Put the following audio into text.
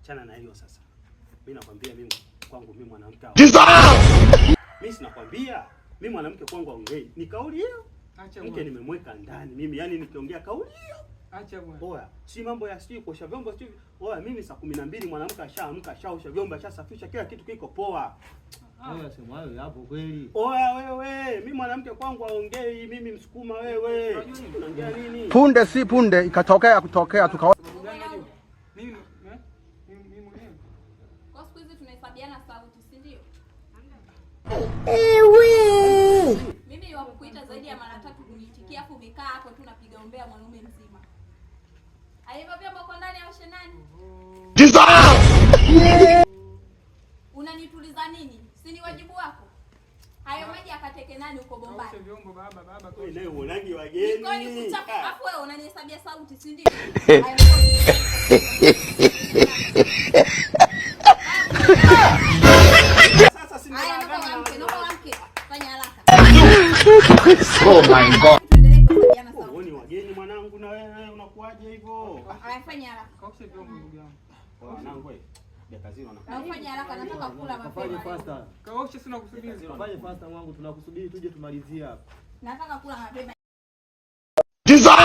Achana na hiyo sasa. Mimi nakwambia mimi kwangu mimi mwanamke. Mimi sinakwambia mimi mwanamke kwangu aongei. Ni kauli hiyo. Acha mke nimemweka ndani. Mimi yani nikiongea kauli hiyo. Acha bwana. Oya, si mambo ya sijui kuosha vyombo sijui. Oya, mimi saa 12 mwanamke ashaamka, ashaosha vyombo, ashasafisha kila kitu kiko poa. Oya, sema hayo hapo kweli. Oya wewe, mimi mwanamke kwangu aongei, mimi Msukuma wewe. Unaongea nini? Punde si punde ikatokea kutokea tukaona mimi mwenyewe. Kwa siku hizi tunahesabiana sauti, si ndio? Mimi wakukuita zaidi ya mara 3 kunitikia afu umekaa hapo tu napiga ombea mwanaume mzima. Aiba vyombo kwa ndani au shenani? Unanituliza nini? Si ni wajibu wako? Hayo maji akateke nani uko Bombani? Osha vyombo baba. Wewe naye uonangi wageni. Niko kuchapa afu wewe unanihesabia sauti, si ndio? Sasa si fanya haraka. Oh my God. Uoni wageni mwanangu na wewe unakuaje hivyo? Fanya haraka. Kaosha vyombo ndugu yangu. Mwanangu wewe. Nafanya haraka, nataka kula mapema. Fanye faster. Kaosha sina kusubiri. Fanye faster mwanangu, tunakusubiri tuje tumalizie hapa. Nataka kula mapema. Jesus.